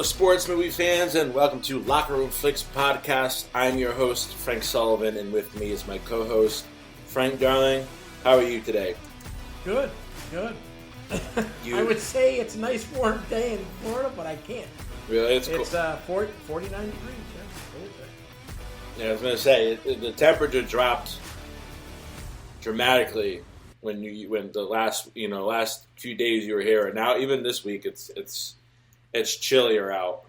Hello, sports movie fans, and welcome to Locker Room Flicks podcast. I'm your host, Frank Sullivan, and with me is my co-host, Frank Darling. How are you today? Good. I would say it's a nice warm day in Florida, but I can't. Really? It's cool. It's 49 degrees. Yeah, I was going to say, the temperature dropped dramatically when the last few days you were here, and now even this week it's chillier out.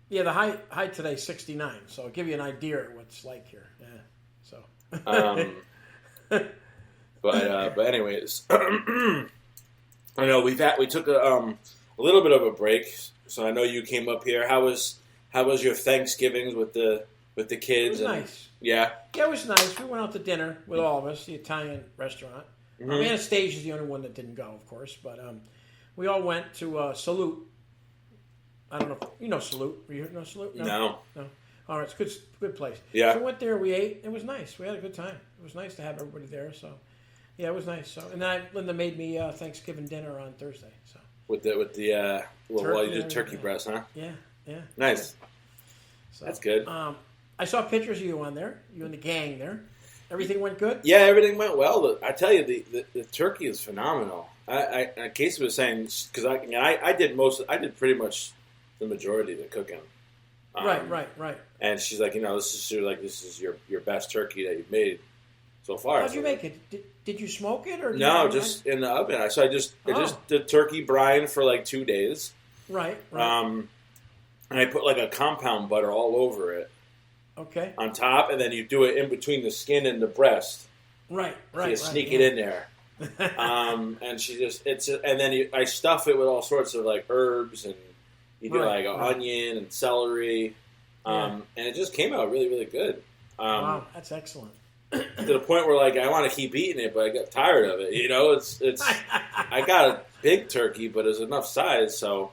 Yeah, the high today is 69, so I'll give you an idea of what it's like here. Yeah, so. But anyways, I know we took a little bit of a break, so I know you came up here. How was your Thanksgiving with the kids? It was nice. Yeah, it was nice. We went out to dinner with all of us, the Italian restaurant. Mm-hmm. Anastasia's the only one that didn't go, of course, but we all went to Salute. I don't know if you know Salute. You know Salute? No. All right, it's a good place. Yeah. So we went there. We ate. It was nice. We had a good time. It was nice to have everybody there. So, yeah, it was nice. So, and then Linda made me Thanksgiving dinner on Thursday. So with the you did turkey breast, huh? Yeah. Nice. So, that's good. I saw pictures of you on there. You and the gang there. Everything went good? Yeah, everything went well. I tell you, the turkey is phenomenal. Casey was saying, because I did pretty much the majority of the cooking. Right. And she's like, this is your best turkey that you've made so far. How'd you make it? Did you smoke it or? No, just in the oven. I just did turkey brine for like 2 days. Right. And I put like a compound butter all over it. Okay. On top, and then you do it in between the skin and the breast. Right. So you sneak it in there. And I stuff it with all sorts of like herbs, and you do onion and celery, and it just came out really, really good. Wow, that's excellent. To the point where like I want to keep eating it, but I got tired of it. It's I got a big turkey, but it's enough size, so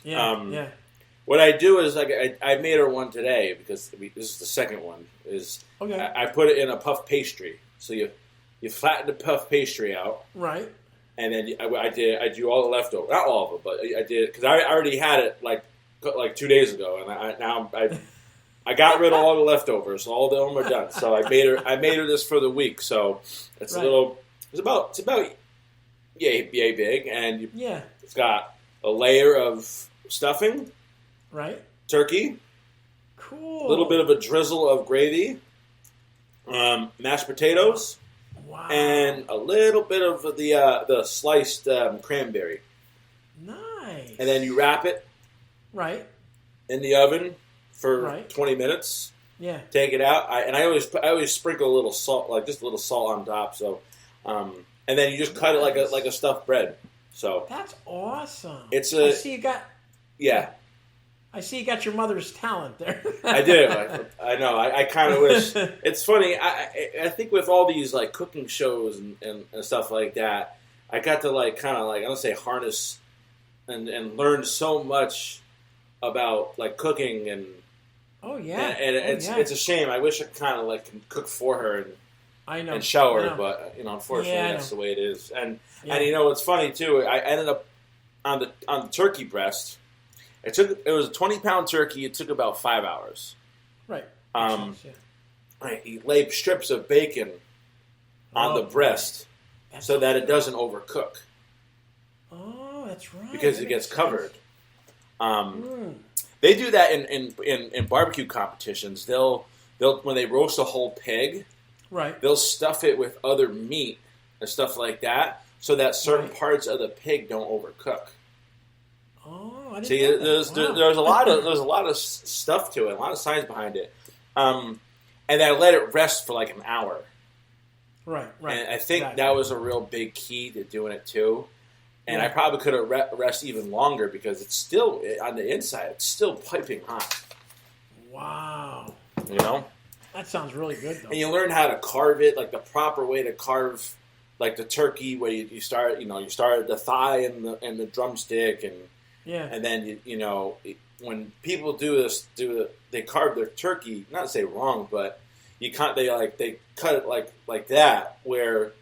yeah. What I do is I made her one today because this is the second one. I put it in a puff pastry. So you flatten the puff pastry out, right? And then I do all the leftovers, not all of it, but I did because I already had it like 2 days ago, and I got rid of all the leftovers. So all of them are done. So I made her this for the week. So it's it's about yay big, and it's got a layer of stuffing. Right. Turkey. Cool. A little bit of a drizzle of gravy. Mashed potatoes. Wow. And a little bit of the sliced cranberry. Nice. And then you wrap it. Right. In the oven for 20 minutes. Yeah. Take it out. I always sprinkle a little salt, like just a little salt on top. So, and then you just cut it like a stuffed bread. So that's awesome. I see you got. Yeah. I see you got your mother's talent there. I do. I know. I kind of wish. It's funny. I think with all these like cooking shows and stuff like that, I got to like kind of like I don't say harness and learn so much about like cooking and. Oh yeah. And it's a shame. I wish I kind of like can cook for her and show her, but unfortunately that's the way it is. And it's funny too. I ended up on the turkey breast. It was a 20-pound turkey. It took about 5 hours. Right. You lay strips of bacon on the breast so that it doesn't overcook. Oh, that's right. Because it gets covered. They do that in barbecue competitions. They'll when they roast a whole pig, right? They'll stuff it with other meat and stuff like that, so that certain parts of the pig don't overcook. Oh, I didn't See, know there's a lot of stuff to it, a lot of science behind it, and then let it rest for like an hour. Right. And I think that was a real big key to doing it too. And I probably could have rest even longer because it's still on the inside. It's still piping hot. Wow. That sounds really good though. And you learn how to carve it, like the proper way to carve, like the turkey, where you start. You start at the thigh and the drumstick and. Yeah. And then when people do this, they carve their turkey. Not to say wrong, but they cut it like that. Where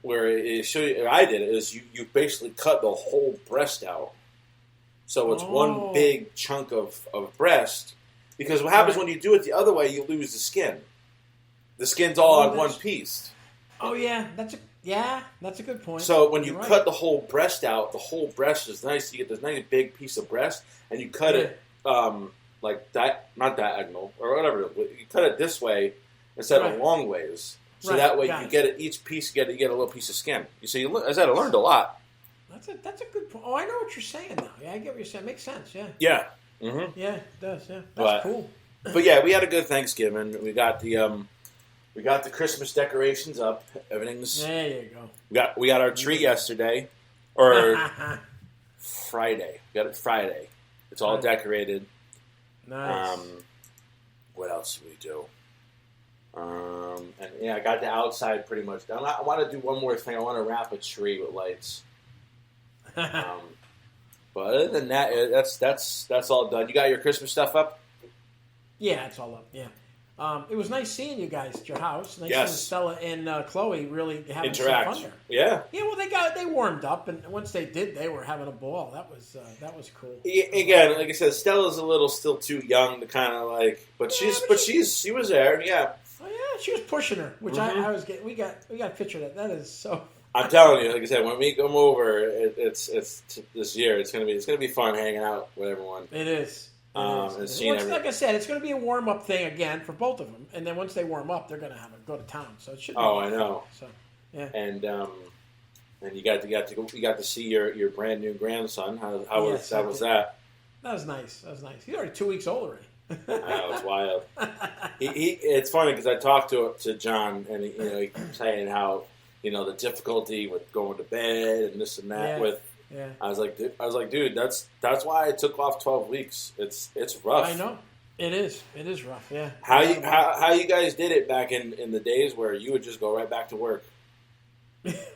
it show you, I did it is you basically cut the whole breast out, So it's one big chunk of breast. Because what happens when you do it the other way, you lose the skin. The skin's all on one piece. Oh yeah, that's a good point. So when you cut the whole breast out, the whole breast is nice. You get this nice big piece of breast, and you cut it like that, not diagonal or whatever. You cut it this way instead of long ways. So that way you get it, each piece you get a little piece of skin. As I said, I learned a lot. That's a good point. Oh, I know what you're saying now. Yeah, I get what you're saying. Makes sense. Yeah. Yeah. Mm-hmm. Yeah, it does. Yeah, that's cool. But yeah, we had a good Thanksgiving. We got the Christmas decorations up. Everything's there. You go. We got our tree yesterday, or Friday. We got it Friday. It's all decorated. Nice. What else did we do? And yeah, I got the outside pretty much done. I want to do one more thing. I want to wrap a tree with lights. But other than that, that's all done. You got your Christmas stuff up? Yeah, it's all up. Yeah. It was nice seeing you guys at your house. Nice seeing Stella and Chloe really having some fun there. Yeah. Yeah. Well, they warmed up, and once they did, they were having a ball. That was cool. Again, like I said, Stella's a little still too young to kind of like, but she was there. Yeah. Oh yeah, she was pushing her, which I was getting. We got a picture of that. That is so. I'm telling you, like I said, when we come over, it's this year. It's gonna be fun hanging out with everyone. It is. Like I said, it's going to be a warm up thing again for both of them, and then once they warm up, they're going to go to town. So it should. I know. So yeah, and you got to see your brand new grandson. How was that? That was nice. He's already 2 weeks old already. I know, it's wild. It's funny because I talked to John, and he kept saying how the difficulty with going to bed and this and that with. Yeah. I was like, dude, that's why I took off 12 weeks. It's rough. I know. It is. It is rough. Yeah. How you guys did it back in the days where you would just go right back to work?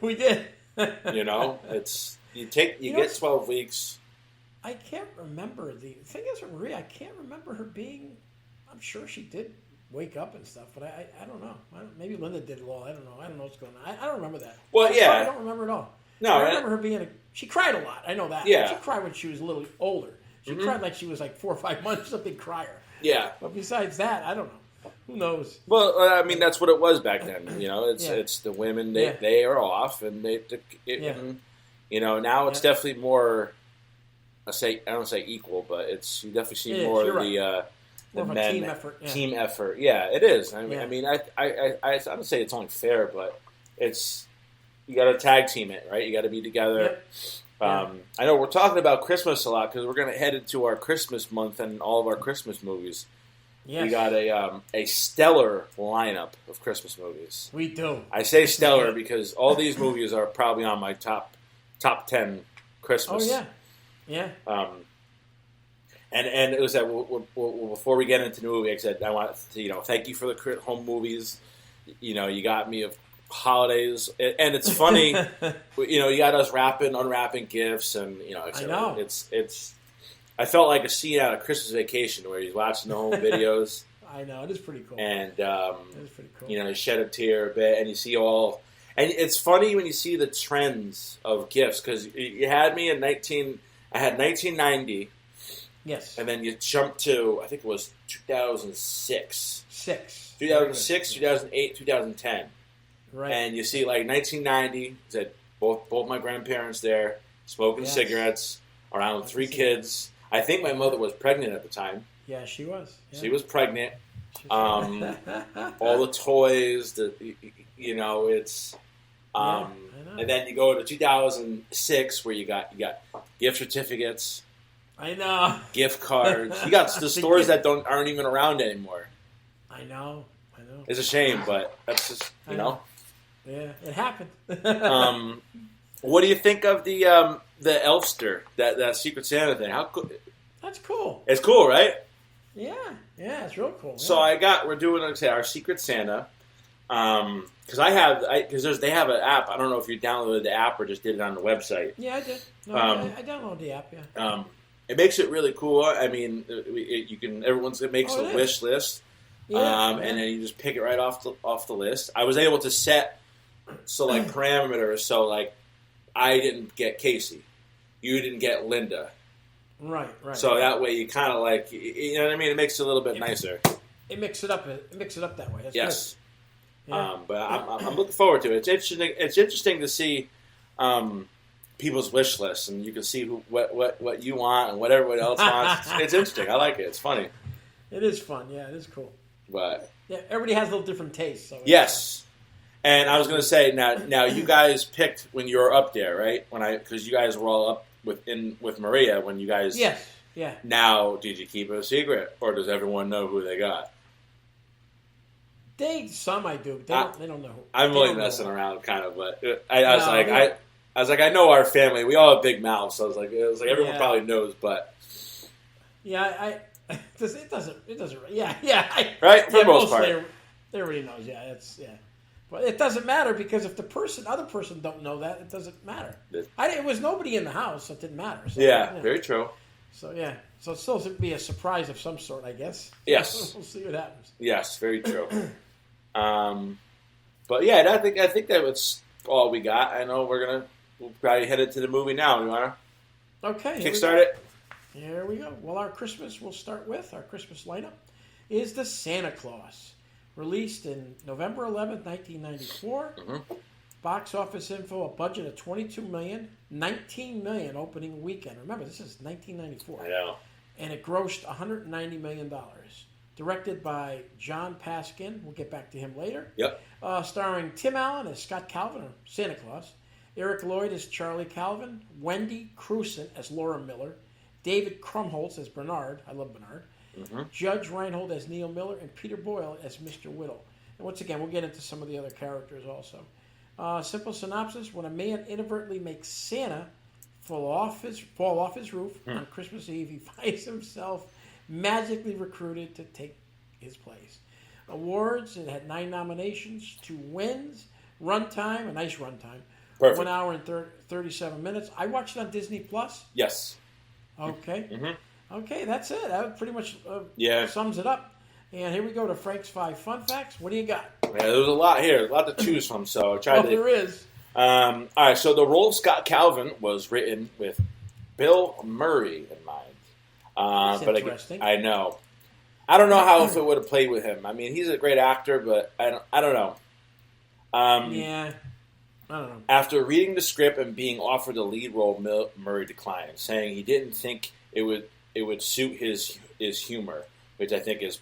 We did. It's you get 12 weeks. I can't remember the thing is Maria. I can't remember her being. I'm sure she did wake up and stuff, but I don't know. Maybe Linda did it all. I don't know. I don't know what's going on. I don't remember that. Well, yeah. I don't remember it all. No, I remember her being she cried a lot. I know that. Yeah. She cried when she was a little older. She cried like she was like 4 or 5 months, something crier. Yeah. But besides that, I don't know. Who knows? Well, I mean, that's what it was back then. It's the women, they are off, and now it's definitely more, I don't say equal, but you definitely see more of the men. Team effort. Yeah. Team effort. Yeah, it is. I mean, I don't say it's unfair, but it's, you got to tag team it, right? You got to be together. Yep. I know we're talking about Christmas a lot because we're going to head into our Christmas month and all of our Christmas movies. Yes. We got a stellar lineup of Christmas movies. We do. I say stellar because all these movies are probably on my top 10 Christmas. Oh yeah. And it was that before we get into the movie, I said I want to thank you for the home movies. You got me of holidays, and it's funny. You got us unwrapping gifts, and I know it's. I felt like a scene out of Christmas Vacation where he's watching the home videos. I know, it is pretty cool. And it is pretty cool. You shed a tear a bit, and you see all. And it's funny when you see the trends of gifts because you had me in I had 1990. Yes. And then you jumped to, I think it was 2006. 2006, 2008, 2010. Right. And you see, like, 1990, said both my grandparents there, smoking cigarettes, around 3 kids. I think my mother was pregnant at the time. Yeah, she was. Yeah. She was pregnant. All the toys, it's... I know. And then you go to 2006 where you got gift certificates. I know. Gift cards. You got the stores that aren't even around anymore. I know. It's a shame, but that's just Yeah, it happened. What do you think of the Elfster, that Secret Santa thing? How cool? That's cool. It's cool, right? Yeah, it's real cool. Yeah. So we're doing our Secret Santa. Because they have an app. I don't know if you downloaded the app or just did it on the website. Yeah, I did. No, I downloaded the app. Yeah. It makes it really cool. I mean, it makes a wish list. And then you just pick it right off the list. I was able to set parameters. So like, I didn't get Casey, you didn't get Linda, Right. So that way you kind of like, you know what I mean? It makes it a little bit nicer. It mix it up. It mix it up that way. That's Yes. good. Yeah. But I'm looking forward to it. It's interesting to see people's wish lists, and you can see what you want and what everyone else wants. It's interesting. I like it. It's funny. It is fun. Yeah, it is cool. But yeah, everybody has a little different tastes. So yes. And I was going to say now you guys picked when you were up there, right? Because you guys were all up with Maria when you guys. Yes. Yeah. Now, did you keep it a secret, or does everyone know who they got? Some I do. They don't know. I'm really messing around, kind of, but I was like, I know our family. We all have big mouths, so it was like everyone probably knows, but yeah, it doesn't. Yeah. Right for the most part, everybody knows. Yeah, but it doesn't matter because if the other person don't know that, it doesn't matter. It was nobody in the house, so it didn't matter. So, very true. So so it's still be a surprise of some sort, I guess. Yes, we'll see what happens. Yes, very true. But yeah, I think that was all we got. I know we'll probably head into the movie now. You wanna kickstart it? Here we go. Well, our Christmas lineup is The Santa Claus, released in November 11th, 1994. Mm-hmm. Box office info: a budget of $22 million, $19 million opening weekend. Remember, this is 1994. I know. And it grossed $190 million. Directed by John Paskin. We'll get back to him later. Yep. Starring Tim Allen as Scott Calvin, or Santa Claus. Eric Lloyd as Charlie Calvin. Wendy Crewson as Laura Miller. David Krumholtz as Bernard. I love Bernard. Mm-hmm. Judge Reinhold as Neil Miller. And Peter Boyle as Mr. Whittle. And once again, we'll get into some of the other characters also. Simple synopsis: when a man inadvertently makes Santa fall off his roof on Christmas Eve, he finds himself magically recruited to take his place. Awards: it had 9 nominations, 2 wins. Runtime, a nice runtime. Perfect. 1 hour and 37 minutes. I watched it on Disney Plus. Yes. Okay. Mm-hmm. Okay, that's it. That pretty much sums it up. And here we go to Frank's 5 fun facts. What do you got? Yeah, there's a lot here, a lot to choose from. So I tried to. There is. All right. So the role of Scott Calvin was written with Bill Murray in mind. But interesting. I know. I don't know how if it would have played with him. I mean, he's a great actor, but I don't know. I don't know. After reading the script and being offered the lead role, Murray declined, saying he didn't think it would suit his humor, which I think is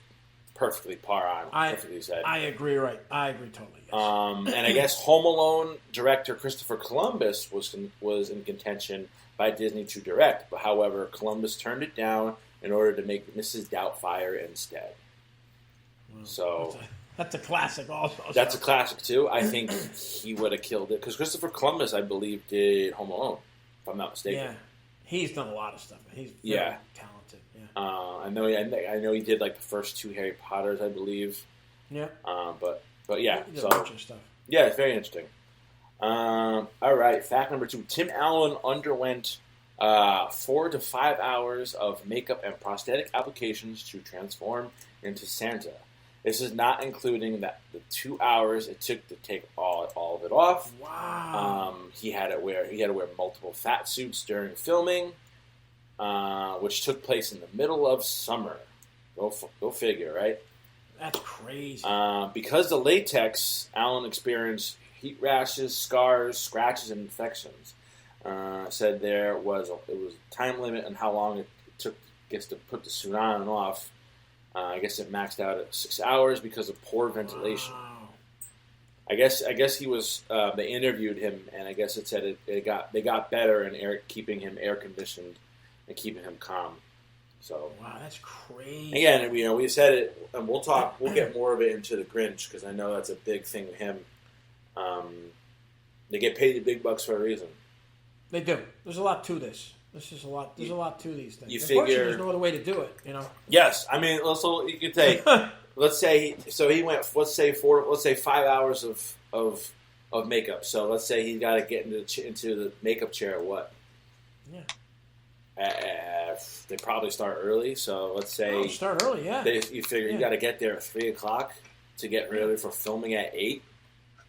perfectly par on. Perfectly said. I agree. Right. I agree totally. Yes. And I guess Home Alone director Christopher Columbus was in contention by Disney to direct, but however, Columbus turned it down in order to make Mrs. Doubtfire instead. So that's a classic, also. That's a classic too. I think he would have killed it because Christopher Columbus, I believe, did Home Alone, if I'm not mistaken. Yeah, he's done a lot of stuff. He's very talented. Yeah. I know he did like the first 2 Harry Potters, I believe. Yeah. But yeah, he did a bunch of stuff. Yeah, it's very interesting. All right, fact number 2: Tim Allen underwent 4 to 5 hours of makeup and prosthetic applications to transform into Santa. This is not including the 2 hours it took to take all of it off. Wow. He had to wear multiple fat suits during filming, which took place in the middle of summer. Go figure, right? That's crazy. Because the latex, Allen experienced heat rashes, scars, scratches, and infections. Said it was a time limit on how long it took to put the suit on and off. I guess it maxed out at 6 hours because of poor ventilation. Wow. I guess he was. They interviewed him, and I guess it said they got better in keeping him air conditioned and keeping him calm. So wow, that's crazy. Again, we said it, and we'll talk. We'll get more of it into the Grinch because I know that's a big thing with him. They get paid the big bucks for a reason. They do. There's a lot to this. There's a lot to these things. You Unfortunately, figure there's no other way to do it. Yes, I mean, also you could say, let's say he went. Let's say 5 hours of makeup. So let's say he's got to get into the makeup chair. What? Yeah. They probably start early. So let's say start early. Yeah. You figure you got to get there at 3:00 to get ready for filming at 8.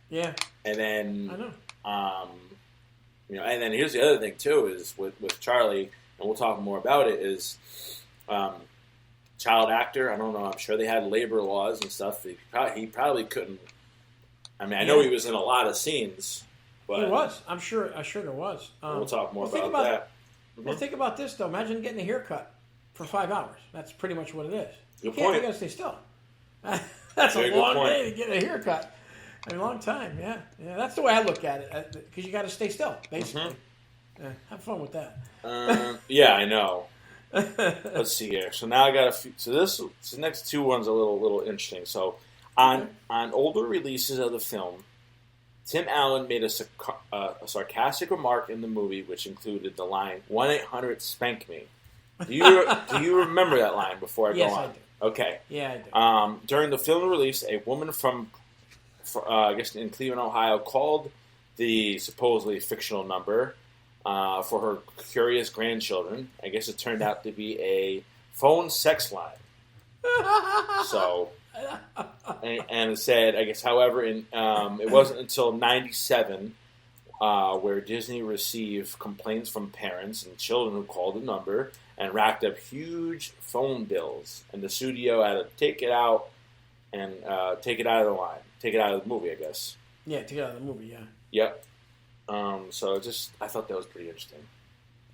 Yeah. And then I know. and then here's the other thing too is with Charlie, and we'll talk more about it, is child actor. I don't know. I'm sure they had labor laws and stuff. He probably couldn't. I mean, I know he was in a lot of scenes. But he was. I'm sure there was. We'll talk more about that. Well, think about this, though. Imagine getting a haircut for 5 hours. That's pretty much what it is. Good You point. got to stay still. That's Very a good long point. day to get a haircut. A long time, yeah. That's the way I look at it, because you got to stay still, basically. Yeah, have fun with that. Yeah, I know. Let's see here. So now I got a few. So the next two ones are a little interesting. So on older releases of the film, Tim Allen made a sarcastic remark in the movie, which included the line 1-800-SPANK-ME. Do you remember that line before I go on? Yes, I do. Okay. Yeah, I do. During the film release, a woman from I guess in Cleveland, Ohio, called the supposedly fictional number for her curious grandchildren. I guess it turned out to be a phone sex line. So, and it said, I guess, however, it wasn't until '97 where Disney received complaints from parents and children who called the number and racked up huge phone bills, and the studio had to take it out and take it out of the line, take it out of the movie, I guess. Yeah, take it out of the movie. Yeah. Yep. So I thought that was pretty interesting.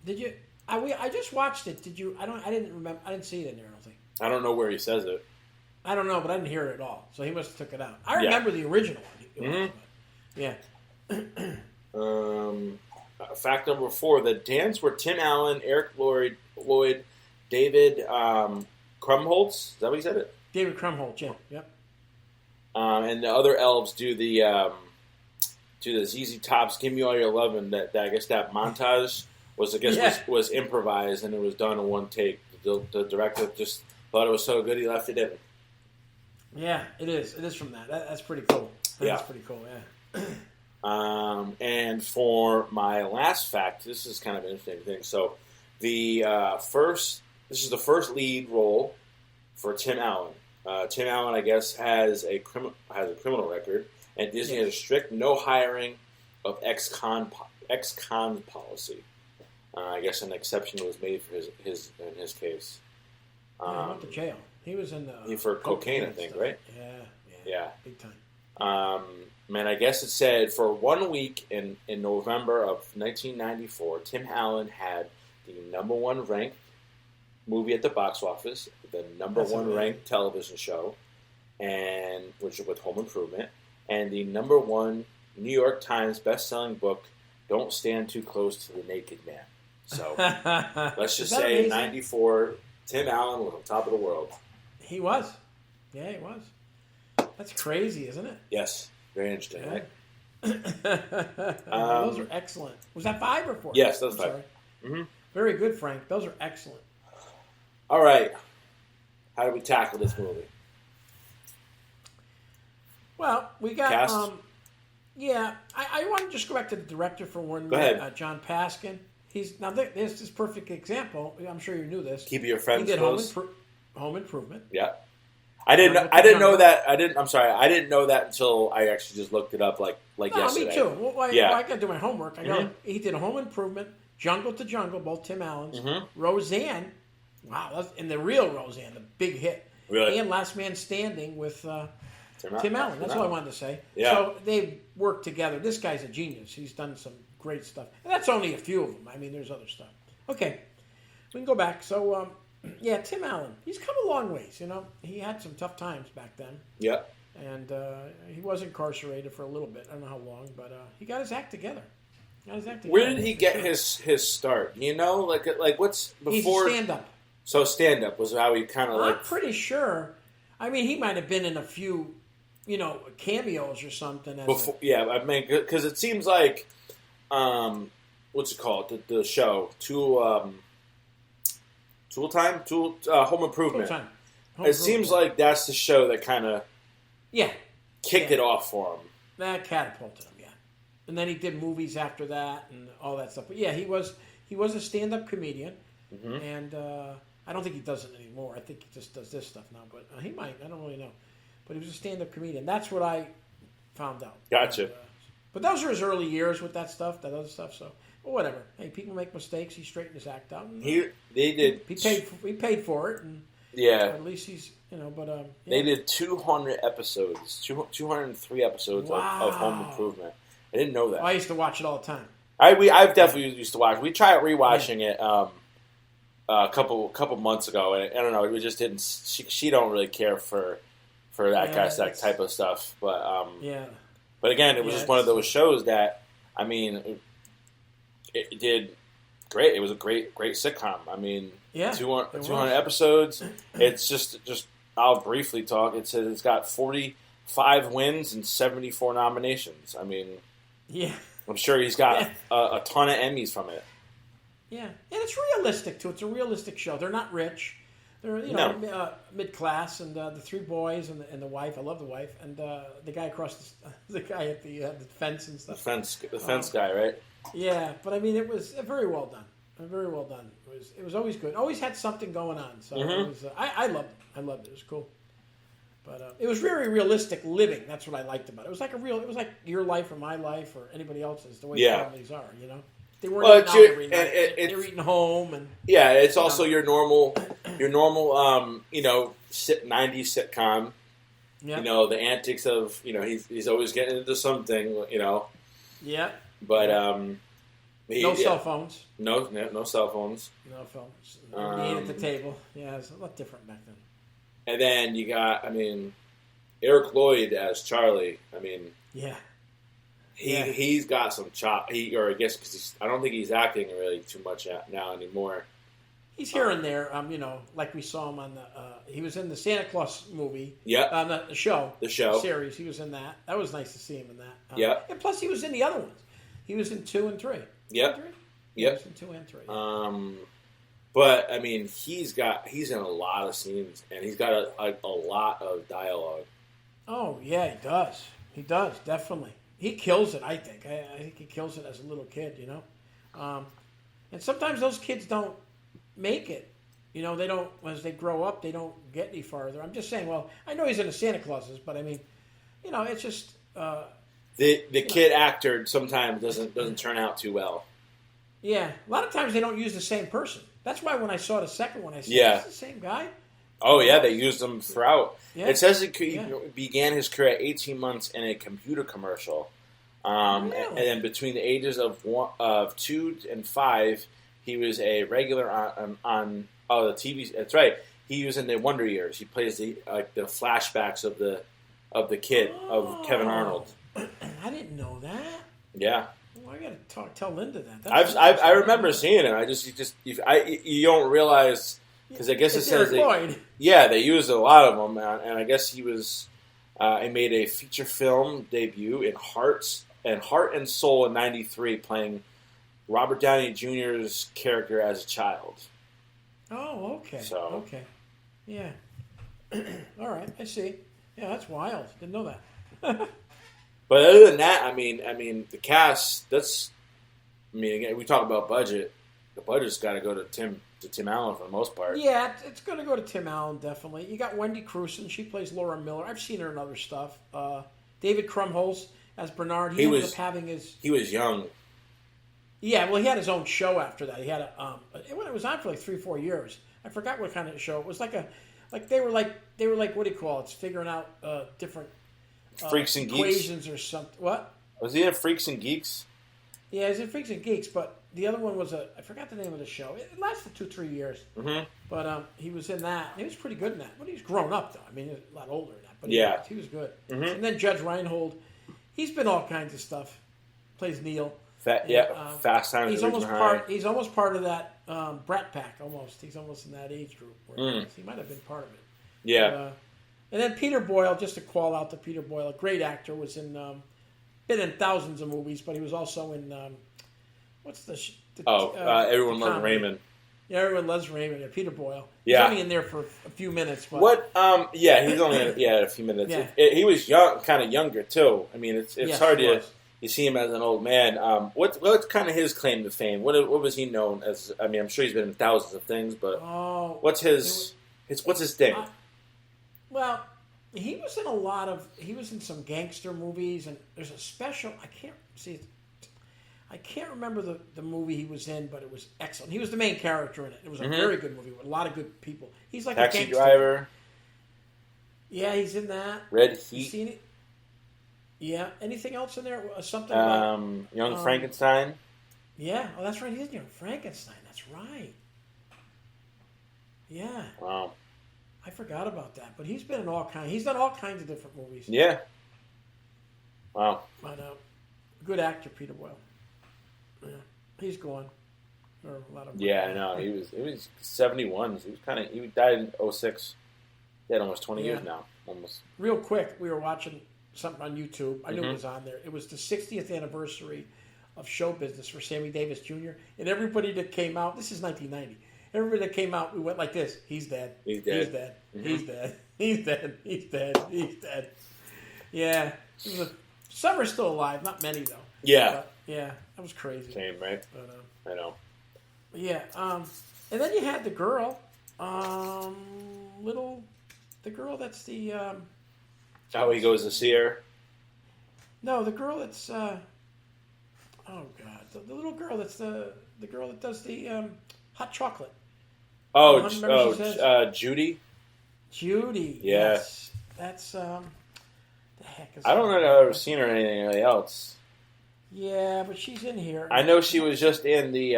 Did you? I just watched it. Did you? I didn't remember. I didn't see it in there. I don't think. I don't know where he says it. I don't know, but I didn't hear it at all. So he must have took it out. I remember the original one. Yeah. Fact number 4: the dance were Tim Allen, Eric Lloyd, David Krumholtz. Is that what he said it? David Krumholtz. Yeah. Yep. And the other elves do the ZZ Top's "Give Me All Your Lovin'." That I guess that montage was improvised and it was done in one take. The director just thought it was so good he left it in. Yeah, it is. It is from that. That's pretty cool. That's pretty cool. Yeah. And for my last fact, this is kind of an interesting thing. So this is the first lead role for Tim Allen. Tim Allen, I guess, has a criminal record, and Disney has a strict no hiring of ex-con policy. I guess an exception was made for his case. He went to jail. He was in for cocaine, I think, stuff. right? Yeah, big time. Man, I guess it said for 1 week in November of 1994, Tim Allen had the number 1 ranked movie at the box office, the number 1 ranked television show, and which is with Home Improvement, and the number 1 New York Times best-selling book, Don't Stand Too Close to the Naked Man. So let's just say amazing? 94, Tim Allen was on top of the world. He was. Yeah, he was. That's crazy, isn't it? Yes. Very interesting, right? Those are excellent. Was that 5 or 4? Yes, that was 5. Mm-hmm. Very good, Frank. Those are excellent. All right. How do we tackle this movie? Well, we got... Cast? I want to just go back to the director for 1 Go minute. ahead. John Paskin. There's this perfect example. I'm sure you knew this. Keep your friends He did close. Home Improvement. Yeah. I didn't know that. I didn't know that until I actually just looked it up like yesterday. Me too. Well, I got to do my homework. I know Mm-hmm. he did Home Improvement, Jungle to Jungle, both Tim Allen's. Mm-hmm. Roseanne. Wow, and the real Roseanne, the big hit. Really? And Last Man Standing with Tim Allen. That's all I wanted to say. Yeah. So they worked together. This guy's a genius. He's done some great stuff. And that's only a few of them. I mean, there's other stuff. Okay. We can go back. So, Tim Allen. He's come a long ways, you know. He had some tough times back then. Yep. And he was incarcerated for a little bit. I don't know how long, but he got his act together. Where did he get his start? You know, like what's before? He's a stand-up. So stand-up was how he kind of I'm pretty sure. I mean, he might have been in a few, cameos or something. Before, I mean, because it seems like, what's it called? The show Home Improvement. Home Improvement. It seems like that's the show that kind of kicked it off for him. That catapulted him, yeah. And then he did movies after that and all that stuff. But yeah, he was a stand-up comedian, and I don't think he does it anymore. I think he just does this stuff now, but he might. I don't really know. But he was a stand-up comedian. That's what I found out. Gotcha. And, but those are his early years with that stuff, that other stuff. So Well, whatever. Hey, people make mistakes. He straightened his act out. And, They did. He paid for it, and Yeah. at least he's But yeah. They did 200 episodes, 203 episodes of Home Improvement. I didn't know that. I used to watch it all the time. I've definitely used to watch. We tried rewatching it a couple months ago, and I don't know. We just didn't. She don't really care for that type of stuff. But But again, it was just one of those shows that it did great. It was a great sitcom. 200 episodes. It's just I'll briefly talk. It says it's got 45 wins and 74 nominations. I'm sure he's got a ton of Emmys from it. Yeah, and it's realistic too. It's a realistic show. They're not rich. They're mid class, and the three boys and the wife. I love the wife, and the guy across the guy at the fence and stuff. The fence guy, right? Yeah, but it was very well done. Very well done. It was always good. Always had something going on. So it was, I loved it. I loved it. It was cool. But it was very realistic living. That's what I liked about it. It was like it was like your life or my life or anybody else's. The way families are, They weren't eating out every night. They were eating home, and it's also your normal 90s sitcom. Yep. The antics of he's always getting into something. Yeah. But no cell phones. No cell phones. No phones. Eat at the table. Yeah, it's a lot different back then. And then you got, Eric Lloyd as Charlie. He's got some chop. I guess because I don't think he's acting really too much now anymore. He's here and there. Like we saw him on the. He was in the Santa Claus movie. Yeah. The show. The show series. He was in that. That was nice to see him in that. Yeah. And plus, he was in the other ones. He was in 2 and 3. Yep. Yep. He was in 2 and 3. But he's in a lot of scenes, and he's got a lot of dialogue. Oh yeah, he does. He does, definitely. He kills it. I think. I think he kills it as a little kid. And sometimes those kids don't make it. They don't, as they grow up, they don't get any farther. I'm just saying. Well, I know he's in the Santa Clauses, but it's just. The kid actor sometimes doesn't turn out too well. Yeah, a lot of times they don't use the same person. That's why when I saw the second one, I said, "Is this the same guy?" Oh yeah, they used him throughout. Yeah. It says he began his career at 18 months in a computer commercial, Really? and then between the ages of 2 and 5, he was a regular on the TV. That's right. He was in the Wonder Years. He plays the flashbacks of the kid of Kevin Arnold. I didn't know that. Yeah. Well, I gotta tell Linda that. I remember seeing it. You don't realize because I guess it says they used a lot of them, and I guess he made a feature film debut in Heart and Soul in '93, playing Robert Downey Jr.'s character as a child. Oh, okay. Okay, yeah. All right, I see. Yeah, that's wild. Didn't know that. But other than that, the cast. Again, we talk about budget. The budget's got to go to Tim Allen for the most part. Yeah, it's going to go to Tim Allen definitely. You got Wendy Crewson. She plays Laura Miller. I've seen her in other stuff. David Krumholtz as Bernard. He ended up having his. He was young. Yeah, well, he had his own show after that. He had it was on for like 3-4 years. I forgot what kind of show it was. They were like what do you call it? It's figuring out different. Freaks and Geeks? Equations or something. What? Was he in Freaks and Geeks? Yeah, he's in Freaks and Geeks, but the other one was I forgot the name of the show. It lasted 2-3 years. Mm-hmm. But he was in that. He was pretty good in that. But he's grown up, though. He was a lot older than that. But he was good. Mm-hmm. And then Judge Reinhold. He's been all kinds of stuff. Plays Neil. Fast Times. He's almost part of that Brat Pack, almost. He's almost in that age group. He might have been part of it. Yeah. But, and then Peter Boyle, just to call out to Peter Boyle, a great actor, was in been in thousands of movies, but he was also in Everyone Loves Raymond. Yeah, Everyone Loves Raymond. Yeah, Peter Boyle. Yeah. He's only in there for a few minutes. But... he's only in a few minutes. Yeah. He was young, kind of younger too. It's hard to you see him as an old man. What's kind of his claim to fame? What was he known as? I'm sure he's been in thousands of things, but what's his thing? Well, he was in some gangster movies, and there's a special, I I can't remember the movie he was in, but it was excellent. He was the main character in it. It was a very good movie with a lot of good people. He's like Taxi a gangster. Driver. Yeah, he's in that. Red You Heat. seen it? Yeah. Anything else in there? Something about... Young Frankenstein. Yeah. Oh, that's right. He's in Young Frankenstein. That's right. Yeah. Wow. I forgot about that. But he's been in all kinds. He's done all kinds of different movies. Yeah. Wow. But good actor, Peter Boyle. Yeah. He's gone. Or a lot of Yeah, I know. He was 71. He died in 06. He had almost 20 years now. Almost. Real quick, we were watching something on YouTube. I knew it was on there. It was the 60th anniversary of show business for Sammy Davis Jr. And everybody that came out, this is 1990. Everybody that came out, we went like this. He's dead. He's dead. He's dead. He's dead. He's dead. He's dead. He's dead. Yeah. Some are still alive. Not many, though. Yeah. But, yeah. That was crazy. Same, right? But, I know. yeah. And then you had the girl. The girl that's the... How he goes to see her. No, the girl that's... oh, God. The little girl that's the girl that does the hot chocolate. Judy? Judy. Yeah. Yes. That's... the heck is I don't know if I've ever seen her in anything else. Yeah, but she's in here. I know she was just in the...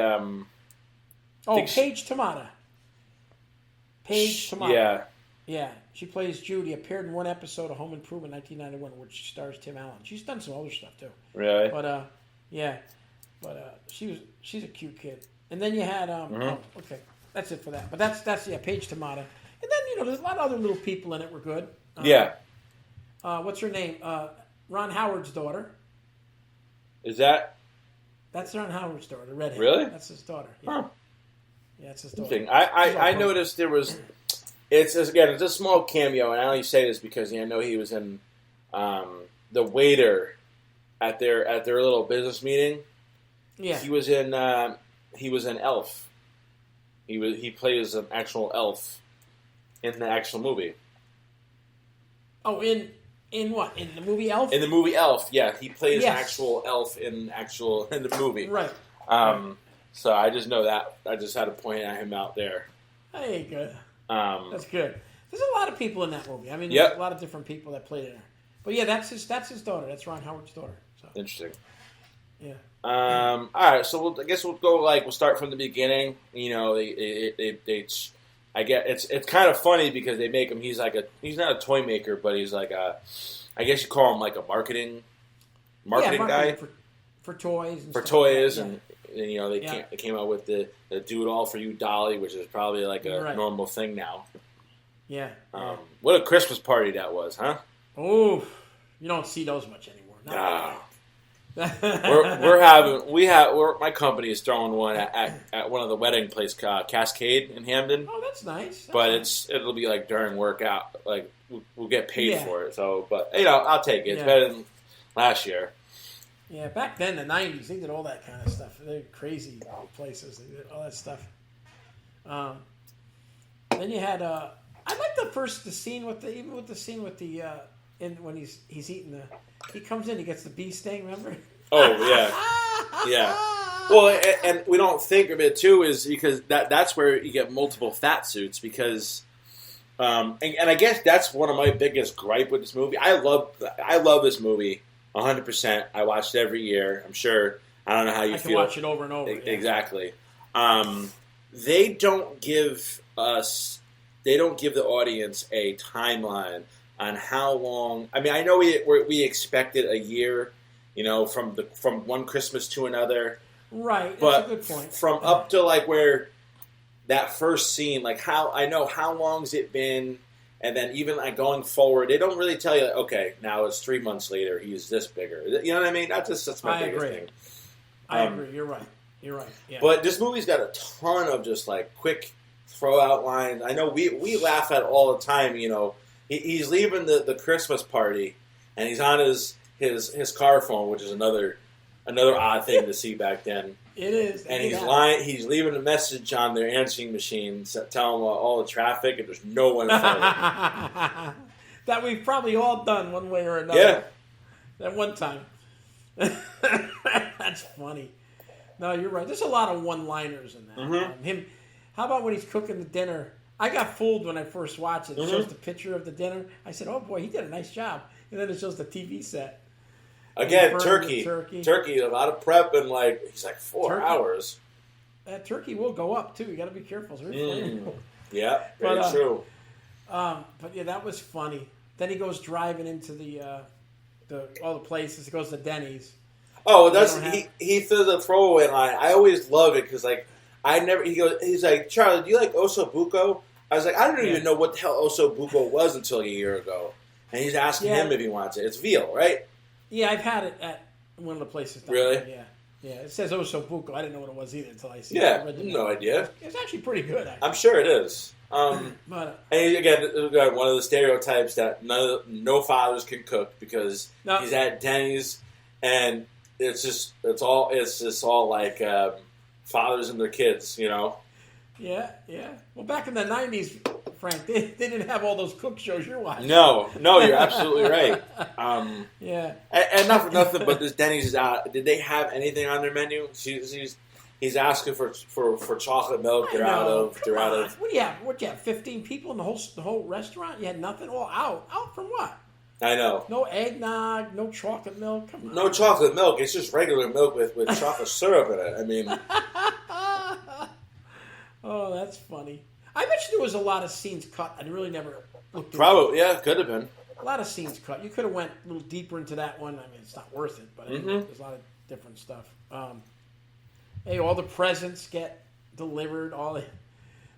Paige Tamata. Paige Tamata. Yeah. Yeah, she plays Judy. Appeared in one episode of Home Improvement 1991, which stars Tim Allen. She's done some other stuff too. Really? But she's a cute kid. And then you had okay, that's it for that. But that's Paige Tamata. And then there's a lot of other little people in it were good. Yeah. What's her name? Ron Howard's daughter. Is that... That's Ron Howard's daughter. Redhead. Really? That's his daughter. Yeah. Huh. Yeah, it's his daughter. Interesting. I noticed there was... It's a small cameo, and I only say this because I know he was in the waiter at their little business meeting. Yeah, He was in Elf. He plays an actual elf in the actual movie. Oh, in what? In the movie Elf? In the movie Elf, yeah, he plays Yes. an actual elf in the movie. Right. So I just know that. I just had to point him out there. Hey, good. That's good. There's a lot of people in that movie. I mean, there's a lot of different people that played in there. But yeah, that's his daughter. That's Ron Howard's daughter. So Interesting. yeah. All right, so I guess we'll go we'll start from the beginning. I get it's kind of funny because they make him. He's not a toy maker, but he's like I guess you call him like a marketing guy for toys. And for stuff toys, like that. and they came out with the Do It All for You dolly, which is probably like a normal thing now. Yeah. What a Christmas party that was, huh? Oh, you don't see those much anymore. Nah. My company is throwing one at one of the wedding place, Cascade in Hamden. Oh, that's nice. But it'll be like during workout, like we'll get paid for it. So, but I'll take it. It's better than last year. Yeah, back then, the 90s, they did all that kind of stuff. They're crazy places. They did all that stuff. Then you had, I like the scene with when he's eating he comes in, he gets the bee sting, remember? Oh, yeah. Yeah. Well, and we don't think of it, too, is because that's where you get multiple fat suits, because, and I guess that's one of my biggest gripe with this movie. I love this movie. 100%. I watch it every year. I'm sure. I don't know how you feel. I can watch it over and over. Exactly. They don't give the audience a timeline on how long. I mean, I know we expected a year, from one Christmas to another. Right. But that's a good point. From up to where that first scene, how long's it been. And then even going forward, they don't really tell you, okay, now it's 3 months later, he's this bigger. You know what I mean? That's my biggest thing. I agree. You're right. Yeah. But this movie's got a ton of just quick throw out lines. I know we laugh at it all the time. He's leaving the Christmas party, and he's on his car phone, which is another odd thing to see back then. It is. And he's lying. He's leaving a message on their answering machine, telling them all the traffic, and there's no one in front of him. That we've probably all done one way or another. Yeah. At one time. That's funny. No, you're right. There's a lot of one-liners in that. Him. How about when he's cooking the dinner? I got fooled when I first watched it. It shows the picture of the dinner. I said, "Oh boy, he did a nice job." And then it shows the TV set. Again, turkey, a lot of prep and he's like 4 hours. That turkey will go up too. You got to be careful. Yeah, very true. But yeah, that was funny. Then he goes driving into all the places. He goes to Denny's. Oh, he throws a throwaway line. I always love it because he's like, Charlie, do you like Osso Buco? I was like, I don't even know what the hell Osso Buco was until a year ago. And he's asking him if he wants it. It's veal, right? Yeah, I've had it at one of the places. Really? Yeah. It says Osso Buco. I didn't know what it was either until I see it. Yeah, no idea. It's actually pretty good. Actually. I'm sure it is. But, and again, one of the stereotypes that no fathers can cook because he's at Denny's, and it's just all like fathers and their kids, you know. Yeah. Well, back in the '90s, Frank, they didn't have all those cook shows you're watching. No, you're absolutely right. Yeah. And not for nothing, but this Denny's is out. Did they have anything on their menu? He's asking for chocolate milk. They're out of. What do you have? 15 people in the whole restaurant? You had nothing? All out. Out from what? I know. No eggnog, no chocolate milk. Come on. No chocolate milk. It's just regular milk with chocolate syrup in it. I mean. Oh, that's funny. I bet you there was a lot of scenes cut. I really never looked at Probably, yeah, could have been. A lot of scenes cut. You could have went a little deeper into that one. I mean, it's not worth it, but there's a lot of different stuff. Hey, all the presents get delivered.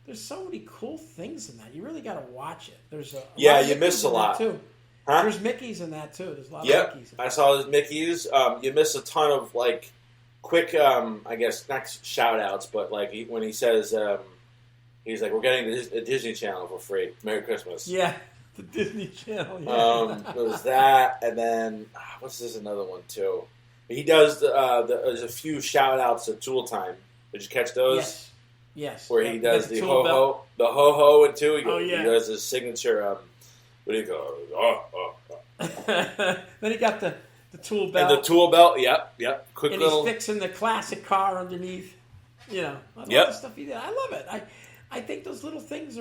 There's so many cool things in that. You really got to watch it. There's you miss a lot too. Huh? There's Mickeys in that too. There's a lot of Mickeys. I saw the Mickeys. You miss a ton of quick, I guess not shout outs, but when he says, he's like, we're getting the Disney Channel for free. Merry Christmas. Yeah, the Disney Channel. Yeah. There was that, and then what's this another one too? He does there's a few shout outs to Tool Time. Did you catch those? Yes. Where he does the ho ho and two. He does his signature. What do you go? Then he got the tool belt. And the tool belt. Yep. Quick and little. He's fixing the classic car underneath. You know, all the stuff he did. I love it. I think those little things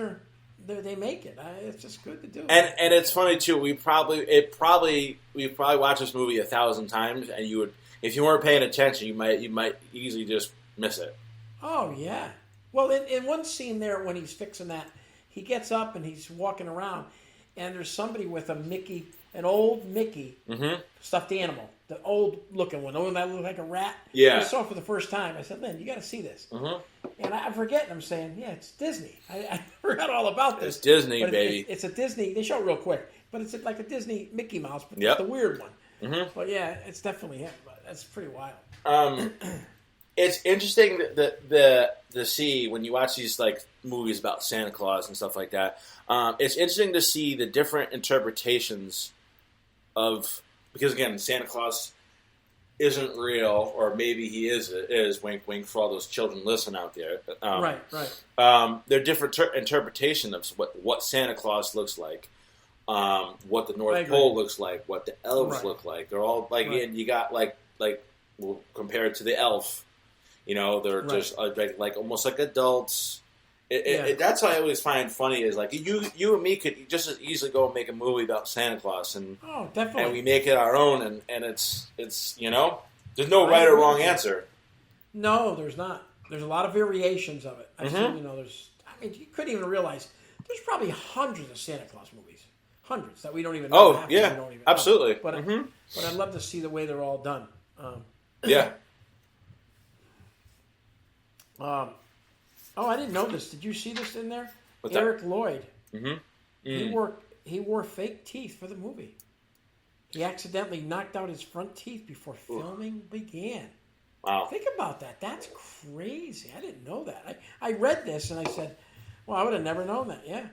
they make it. It's just good to do. And it's funny too. We probably watched this movie 1,000 times, and you would, if you weren't paying attention, you might easily just miss it. Oh yeah. Well, in one scene there when he's fixing that, he gets up and he's walking around, and there's somebody with an old Mickey stuffed animal, the old looking one, the one that looked like a rat. Yeah. I saw it for the first time. I said, Lynn, you got to see this. And I forget, and I'm saying, yeah, it's Disney. I forgot all about this. It's Disney, but baby. It's a Disney. They show it real quick, but it's like a Disney Mickey Mouse, but it's the weird one. But yeah, it's definitely him. But that's pretty wild. It's interesting to see when you watch these movies about Santa Claus and stuff like that. It's interesting to see the different interpretations of, because again, Santa Claus isn't real, or maybe he is wink wink for all those children listening out there. Right. There are different interpretation of what Santa Claus looks like, what the North Pole looks like, what the elves look like. They're all and you got well, compared to the elf, they're just almost like adults. That's what I always find funny is you and me could just as easily go and make a movie about Santa Claus and definitely, and we make it our own and it's there's no right or wrong answer. No, there's not. There's a lot of variations of it. I've seen, you couldn't even realize there's probably hundreds of Santa Claus movies, hundreds that we don't even know. Oh yeah, absolutely. But I'd love to see the way they're all done. Yeah. Oh, I didn't know this. Did you see this in there? What's Eric that? Lloyd. He wore fake teeth for the movie. He accidentally knocked out his front teeth before filming began. Wow. Think about that. That's crazy. I didn't know that. I read this and I said, well, I would have never known that. Yeah.